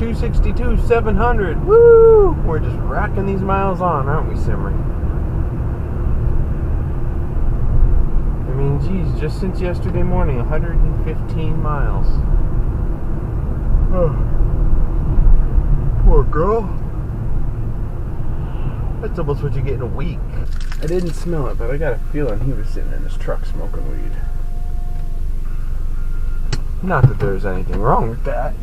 262, 700. Woo! We're just racking these miles on, aren't we, Simmery? I mean, geez, just since yesterday morning, 115 miles. Oh, poor girl. That's almost what you get in a week. I didn't smell it, but I got a feeling he was sitting in his truck smoking weed. Not that there's anything wrong with that.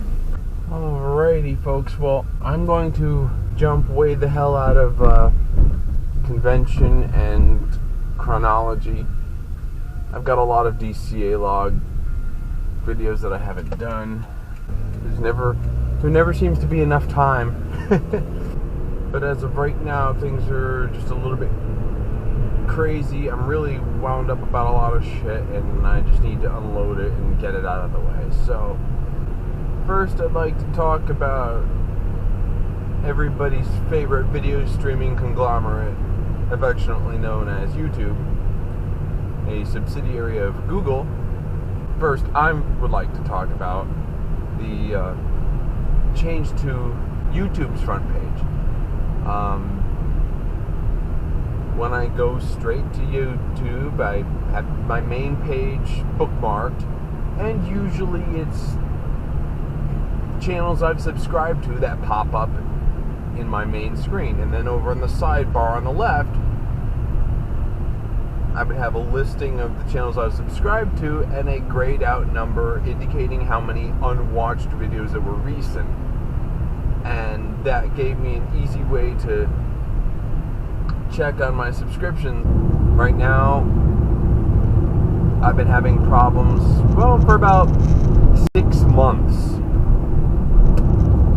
Alrighty, folks. Well, I'm going to jump way the hell out of convention and chronology. I've got a lot of DCA log videos that I haven't done. There never seems to be enough time. But as of right now, things are just a little bit crazy. I'm really wound up about a lot of shit, and I just need to unload it and get it out of the way. So, first I'd like to talk about everybody's favorite video streaming conglomerate, affectionately known as YouTube, a subsidiary of Google. First, I would like to talk about the change to YouTube's front page. When I go straight to YouTube, I have my main page bookmarked, and usually it's channels I've subscribed to that pop up in my main screen. And then over in the sidebar on the left, I would have a listing of the channels I've subscribed to and a grayed out number indicating how many unwatched videos that were recent. And that gave me an easy way to check on my subscription. Right now, I've been having problems, well, for about 6 months,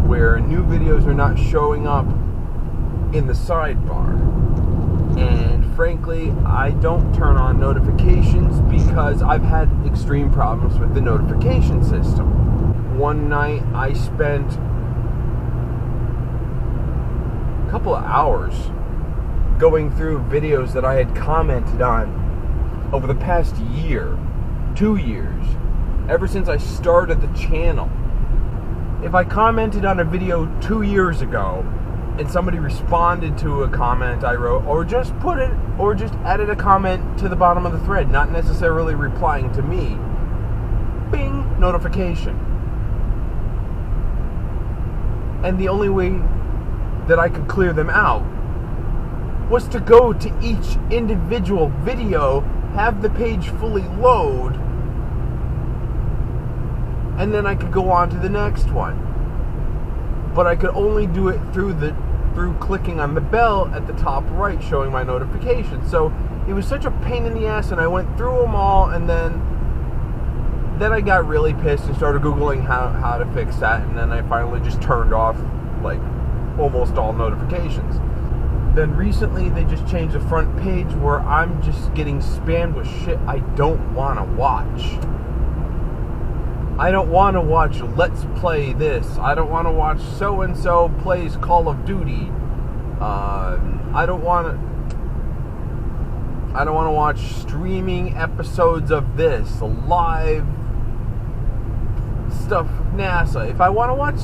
where new videos are not showing up in the sidebar. And frankly, I don't turn on notifications because I've had extreme problems with the notification system. One night, I spent a couple of hours going through videos that I had commented on over the past year, 2 years, ever since I started the channel. If I commented on a video 2 years ago and somebody responded to a comment I wrote, or just added a comment to the bottom of the thread, not necessarily replying to me, bing, notification. And the only way that I could clear them out was to go to each individual video, have the page fully load, and then I could go on to the next one. But I could only do it through clicking on the bell at the top right showing my notifications. So it was such a pain in the ass, and I went through them all, and then I got really pissed and started Googling how to fix that, and then I finally just turned off like almost all notifications. Then recently they just changed the front page where I'm just getting spammed with shit I don't want to watch. I don't want to watch Let's Play this. I don't want to watch so-and-so plays Call of Duty. I don't want to watch streaming episodes of this, live stuff with NASA. If I want to watch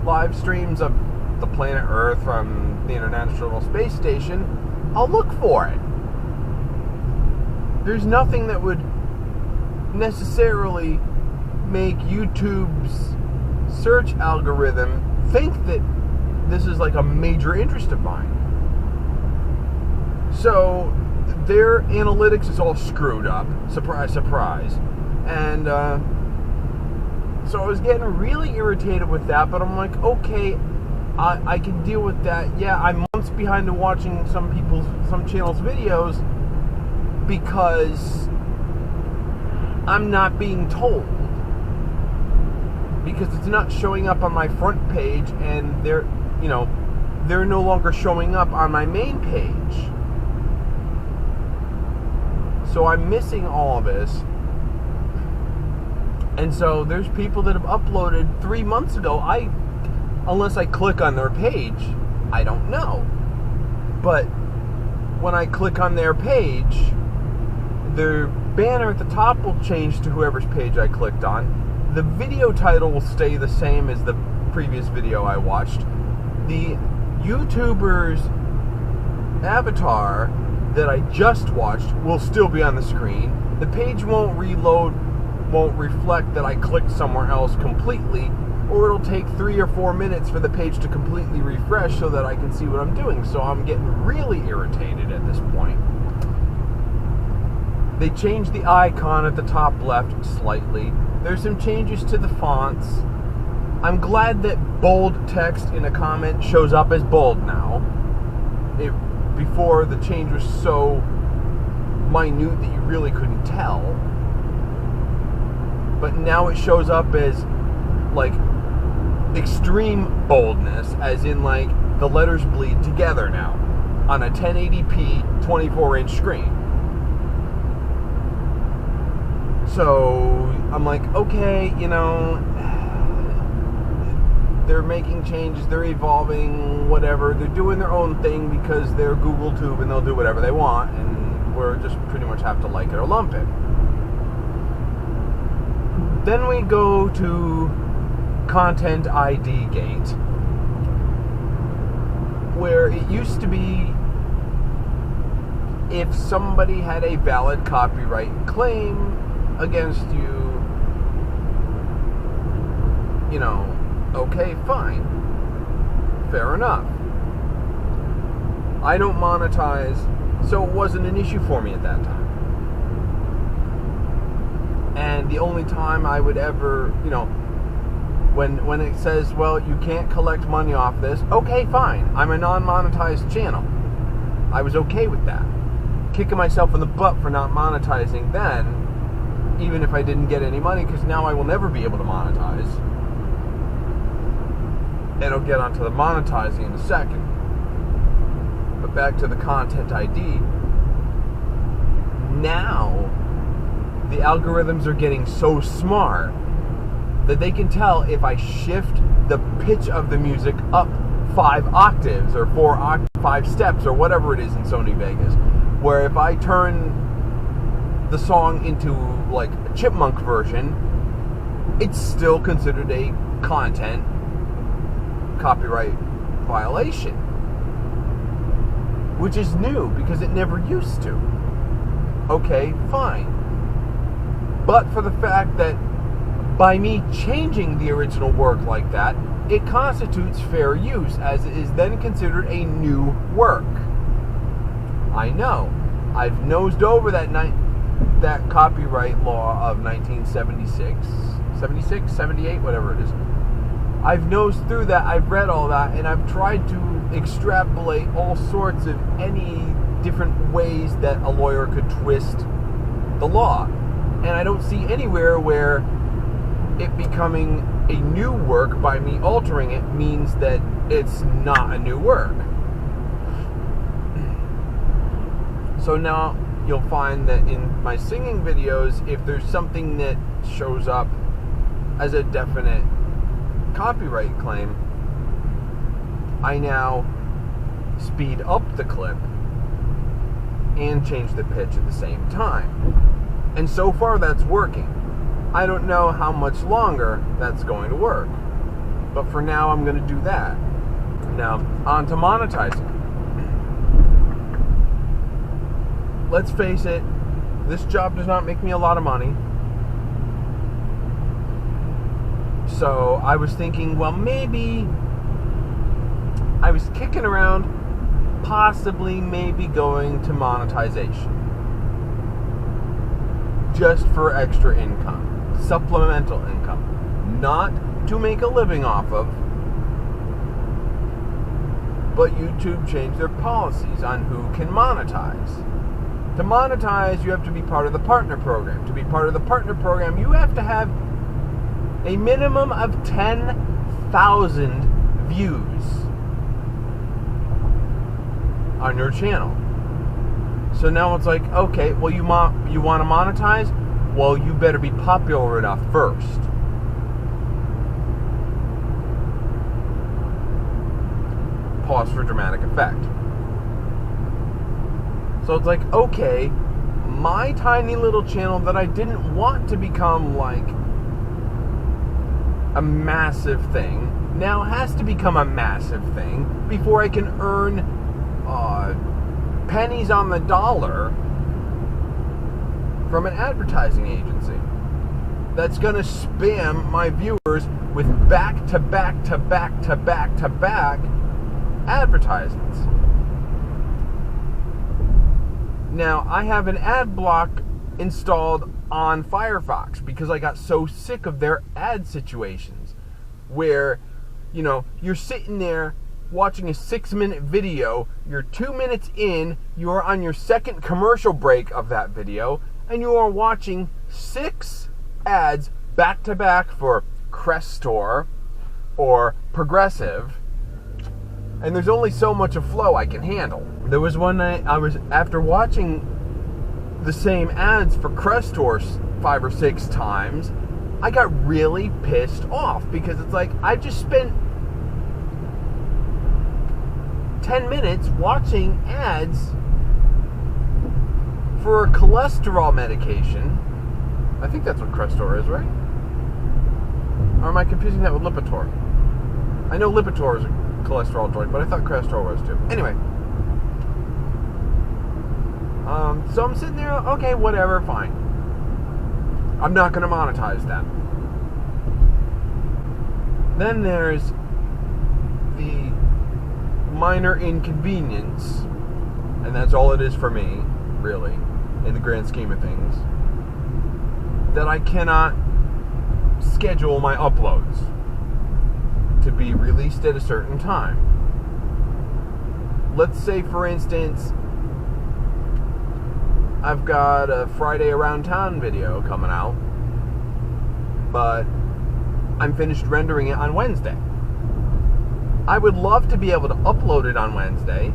live streams of the planet Earth from the International Space Station, I'll look for it. There's nothing that would necessarily make YouTube's search algorithm think that this is like a major interest of mine. So their analytics is all screwed up. Surprise, surprise. And so I was getting really irritated with that, but I'm like, okay, I can deal with that. Yeah, I'm months behind in watching some channels' videos because I'm not being told. Because it's not showing up on my front page, and they're no longer showing up on my main page. So I'm missing all of this. And so there's people that have uploaded 3 months ago. Unless I click on their page, I don't know. But when I click on their page, their banner at the top will change to whoever's page I clicked on. The video title will stay the same as the previous video I watched, the YouTuber's avatar that I just watched will still be on the screen. The page won't reload, won't reflect that I clicked somewhere else completely, or it'll take 3 or 4 minutes for the page to completely refresh so that I can see what I'm doing. So I'm getting really irritated at this point. They changed the icon at the top left slightly. There's some changes to the fonts. I'm glad that bold text in a comment shows up as bold now. Before, the change was so minute that you really couldn't tell. But now it shows up as like extreme boldness, as in like the letters bleed together now on a 1080p 24-inch screen. So I'm like, okay, they're making changes, they're evolving, whatever. They're doing their own thing because they're Google Tube and they'll do whatever they want, and we're just pretty much have to like it or lump it. Then we go to Content ID Gate, where it used to be if somebody had a valid copyright claim against you, okay, fine. Fair enough. I don't monetize, so it wasn't an issue for me at that time. And the only time I would ever, when it says, well, you can't collect money off this, okay, fine. I'm a non-monetized channel. I was okay with that. Kicking myself in the butt for not monetizing then, even if I didn't get any money, because now I will never be able to monetize. And I'll get onto the monetizing in a second. But back to the Content ID. Now, the algorithms are getting so smart that they can tell if I shift the pitch of the music up 5 octaves or 5 steps or whatever it is in Sony Vegas, where if I turn the song into like a chipmunk version, it's still considered a content copyright violation, which is new because it never used to. Okay, fine. But for the fact that by me changing the original work like that, it constitutes fair use, as it is then considered a new work. I know. I've nosed over that copyright law of 1976, 78, whatever it is. I've nosed through that, I've read all that, and I've tried to extrapolate all sorts of any different ways that a lawyer could twist the law. And I don't see anywhere where it becoming a new work by me altering it means that it's not a new work. So now you'll find that in my singing videos, if there's something that shows up as a definite copyright claim, I now speed up the clip and change the pitch at the same time. And so far that's working. I don't know how much longer that's going to work, but for now I'm going to do that. Now, on to monetizing. Let's face it, this job does not make me a lot of money. So I was thinking, well, maybe I was kicking around possibly maybe going to monetization just for extra income, supplemental income, not to make a living off of, but YouTube changed their policies on who can monetize. To monetize, you have to be part of the partner program. To be part of the partner program, you have to have a minimum of 10,000 views on your channel. So now it's like, okay, well, you want to monetize? Well, you better be popular enough first. Pause for dramatic effect. So it's like, okay, my tiny little channel that I didn't want to become like a massive thing now has to become a massive thing before I can earn pennies on the dollar from an advertising agency that's going to spam my viewers with back-to-back advertisements. Now, I have an ad block installed on Firefox because I got so sick of their ad situations where, you're sitting there watching a 6-minute video, you're 2 minutes in, you are on your second commercial break of that video, and you are watching 6 ads back-to-back for Crestor or Progressive, and there's only so much of flow I can handle. There was one night after watching the same ads for Crestor 5 or 6 times, I got really pissed off because it's like I just spent 10 minutes watching ads for a cholesterol medication. I think that's what Crestor is, right? Or am I confusing that with Lipitor? I know Lipitor is a cholesterol drug, but I thought Crestor was too. Anyway. So I'm sitting there, okay, whatever, fine. I'm not going to monetize that. Then there's the minor inconvenience, and that's all it is for me, really, in the grand scheme of things, that I cannot schedule my uploads to be released at a certain time. Let's say, for instance, I've got a Friday Around Town video coming out, but I'm finished rendering it on Wednesday. I would love to be able to upload it on Wednesday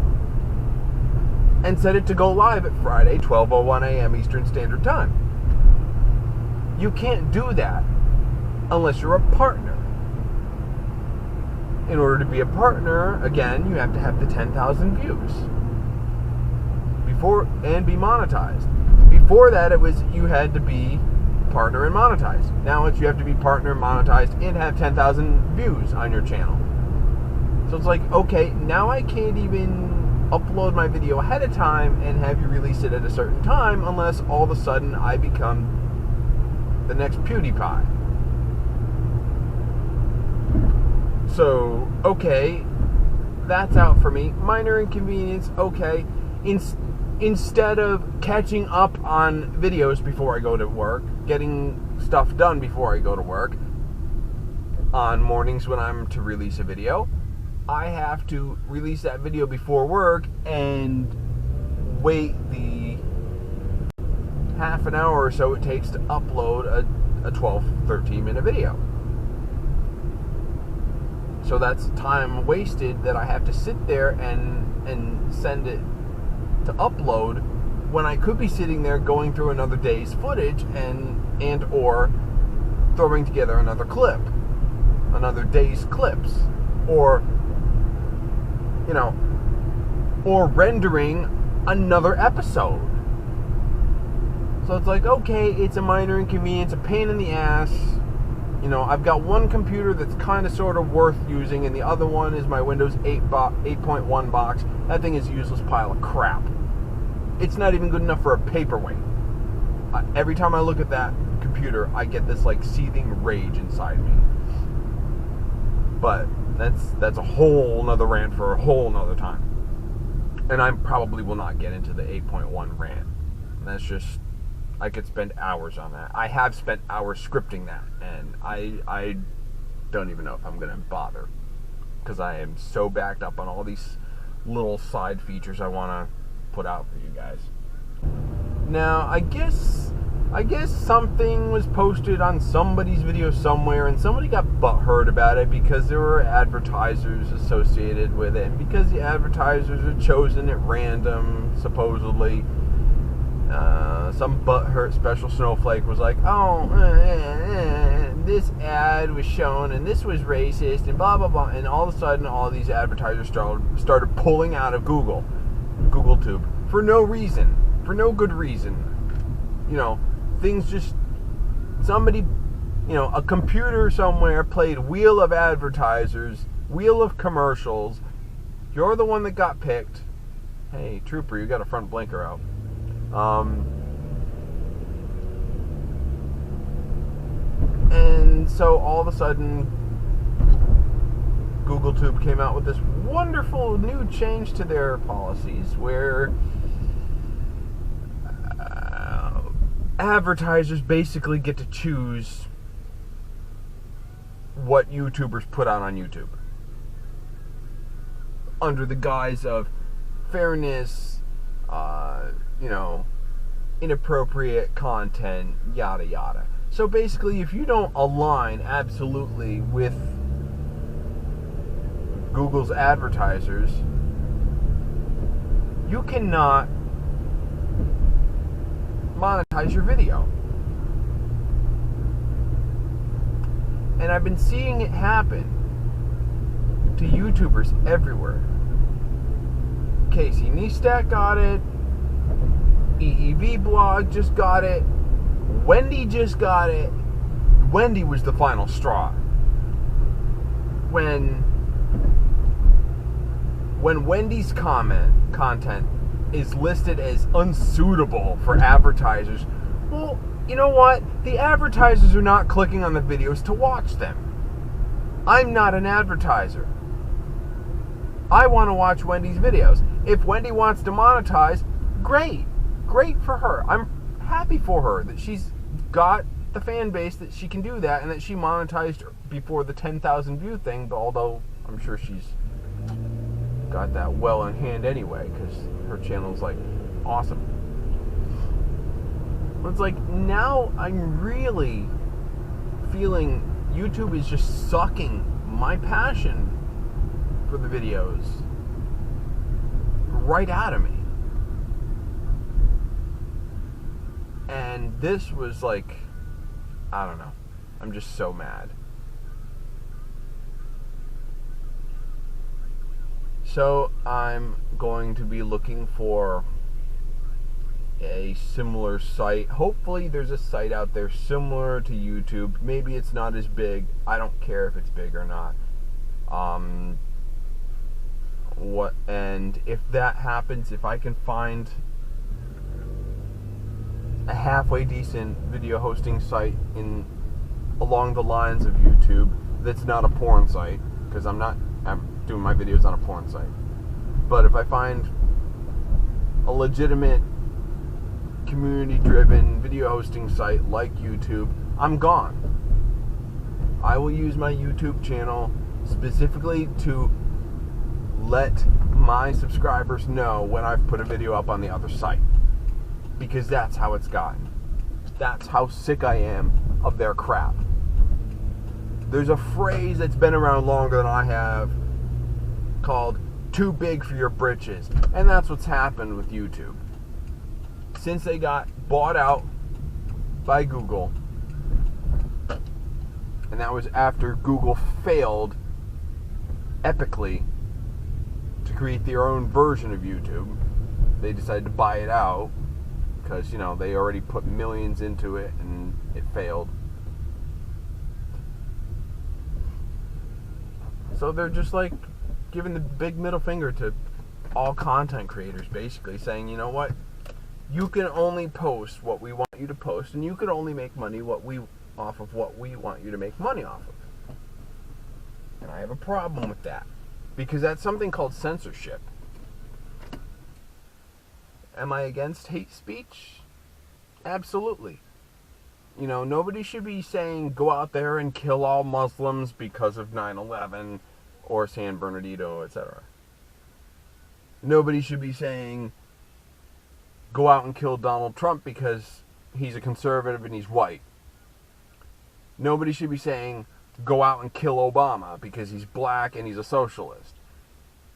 and set it to go live at Friday, 12:01 a.m. Eastern Standard Time. You can't do that unless you're a partner. In order to be a partner, again, you have to have the 10,000 views before and be monetized. Before that, you had to be partner and monetized. Now it's you have to be partner, monetized, and have 10,000 views on your channel. So it's like, okay, now I can't even upload my video ahead of time and have you release it at a certain time unless all of a sudden I become the next PewDiePie. So, okay, that's out for me. Minor inconvenience, okay. Instead of catching up on videos before I go to work, getting stuff done before I go to work, on mornings when I'm to release a video, I have to release that video before work and wait the half an hour or so it takes to upload a 12, 13-minute video. So that's time wasted that I have to sit there and send it to upload when I could be sitting there going through another day's footage and or throwing together another clip, another day's clips, or or rendering another episode. So it's like, okay, it's a minor inconvenience, a pain in the ass. I've got one computer that's kind of sort of worth using, and the other one is my Windows 8.1 box. That thing is a useless pile of crap. It's not even good enough for a paperweight. Every time I look at that computer, I get this seething rage inside me. But that's a whole nother rant for a whole nother time. And I probably will not get into the 8.1 rant. That's just, I could spend hours on that. I have spent hours scripting that, and I don't even know if I'm going to bother, because I am so backed up on all these little side features I want to put out for you guys. Now, I guess something was posted on somebody's video somewhere, and somebody got butthurt about it because there were advertisers associated with it, and because the advertisers are chosen at random, supposedly. Some butthurt special snowflake was like, this ad was shown, and this was racist, and blah, blah, blah. And all of a sudden, all these advertisers started pulling out of Google Tube, for no reason, for no good reason. Things just, somebody a computer somewhere played Wheel of Advertisers, Wheel of Commercials. You're the one that got picked. Hey, trooper, you got a front blinker out. And so all of a sudden, GoogleTube came out with this wonderful new change to their policies where advertisers basically get to choose what YouTubers put out on YouTube under the guise of fairness, inappropriate content, yada yada. So basically, if you don't align absolutely with Google's advertisers, you cannot monetize your video. And I've been seeing it happen to YouTubers everywhere. Casey Neistat got it. EEV Blog just got it. Wendy just got it. Wendy was the final straw. When Wendy's content is listed as unsuitable for advertisers, well, you know what? The advertisers are not clicking on the videos to watch them. I'm not an advertiser. I want to watch Wendy's videos. If Wendy wants to monetize, great. Great for her. I'm happy for her that she's got the fan base that she can do that and that she monetized before the 10,000 view thing, although I'm sure she's got that well in hand anyway because her channel's like awesome. But it's like now I'm really feeling YouTube is just sucking my passion for the videos right out of me. And this was like, I don't know. I'm just so mad. So I'm going to be looking for a similar site. Hopefully there's a site out there similar to YouTube. Maybe it's not as big. I don't care if it's big or not. And if that happens, if I can find a halfway decent video hosting site along the lines of YouTube that's not a porn site, because I'm doing my videos on a porn site. But if I find a legitimate community-driven video hosting site like YouTube, I'm gone. I will use my YouTube channel specifically to let my subscribers know when I've put a video up on the other site. Because that's how it's gotten. That's how sick I am of their crap. There's a phrase that's been around longer than I have called too big for your britches. And that's what's happened with YouTube. Since they got bought out by Google, and that was after Google failed epically to create their own version of YouTube, they decided to buy it out because, they already put millions into it and it failed. So they're just like giving the big middle finger to all content creators, basically saying, you know what? You can only post what we want you to post, and you can only make money off of what we want you to make money off of. And I have a problem with that, because that's something called censorship. Am I against hate speech? Absolutely. Nobody should be saying go out there and kill all Muslims because of 9/11 or San Bernardino, etc. Nobody should be saying go out and kill Donald Trump because he's a conservative and he's white. Nobody should be saying go out and kill Obama because he's black and he's a socialist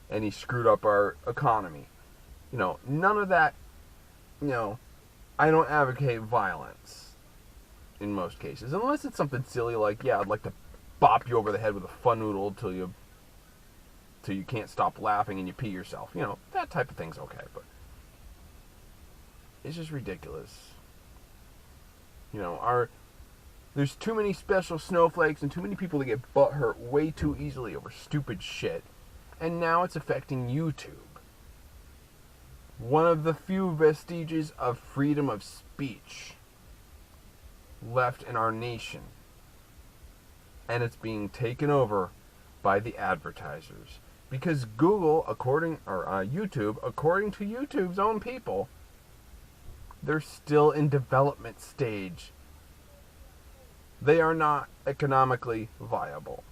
and he screwed up our economy. None of that, I don't advocate violence in most cases. Unless it's something silly like, yeah, I'd like to bop you over the head with a fun noodle till you can't stop laughing and you pee yourself. That type of thing's okay, but it's just ridiculous. There's too many special snowflakes and too many people that get butthurt way too easily over stupid shit. And now it's affecting YouTube. One of the few vestiges of freedom of speech left in our nation. And it's being taken over by the advertisers. Because YouTube, according to YouTube's own people, they're still in development stage. They are not economically viable.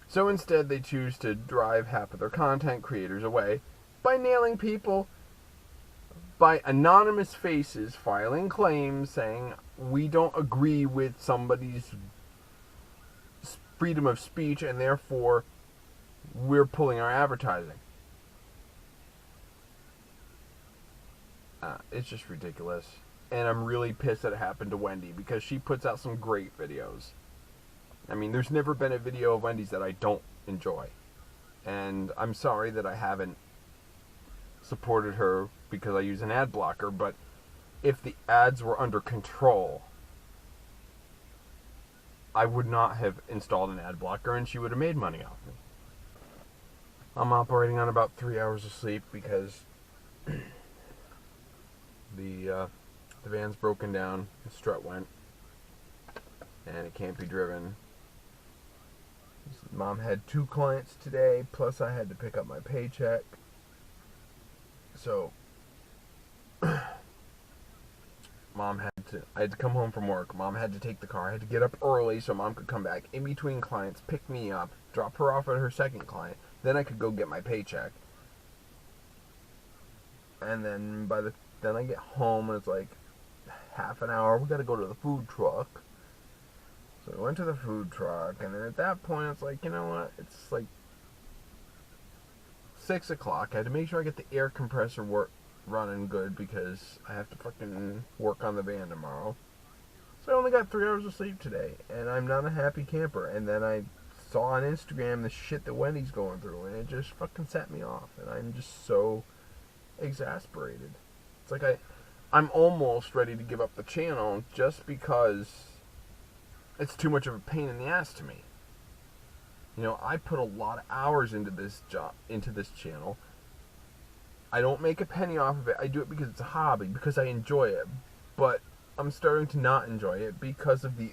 So instead they choose to drive half of their content creators away by nailing people, by anonymous faces filing claims saying we don't agree with somebody's freedom of speech and therefore we're pulling our advertising. It's just ridiculous. And I'm really pissed that it happened to Wendy because she puts out some great videos. I mean, there's never been a video of Wendy's that I don't enjoy. And I'm sorry that I haven't supported her because I use an ad blocker, but if the ads were under control, I would not have installed an ad blocker and she would have made money off me. I'm operating on about 3 hours of sleep because the van's broken down, the strut went, and it can't be driven. Mom had 2 clients today, plus I had to pick up my paycheck. So, I had to come home from work. Mom had to take the car. I had to get up early so Mom could come back in between clients, pick me up, drop her off at her second client. Then I could go get my paycheck. And then then I get home and it's like half an hour. We got to go to the food truck. So we went to the food truck, and then at that point it's like, you know what? It's like 6 o'clock. I had to make sure I get the air compressor running good because I have to fucking work on the van tomorrow. So I only got 3 hours of sleep today, and I'm not a happy camper. And then I saw on Instagram the shit that Wendy's going through, and it just fucking set me off, and I'm just so exasperated. It's like I'm almost ready to give up the channel just because it's too much of a pain in the ass to me. You know, I put a lot of hours into this channel. I don't make a penny off of it. I do it because it's a hobby, because I enjoy it. But I'm starting to not enjoy it because of the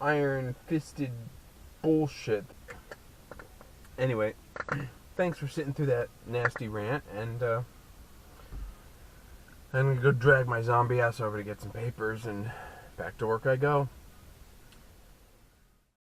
iron-fisted bullshit. Anyway, thanks for sitting through that nasty rant, and I'm gonna go drag my zombie ass over to get some papers, and back to work I go.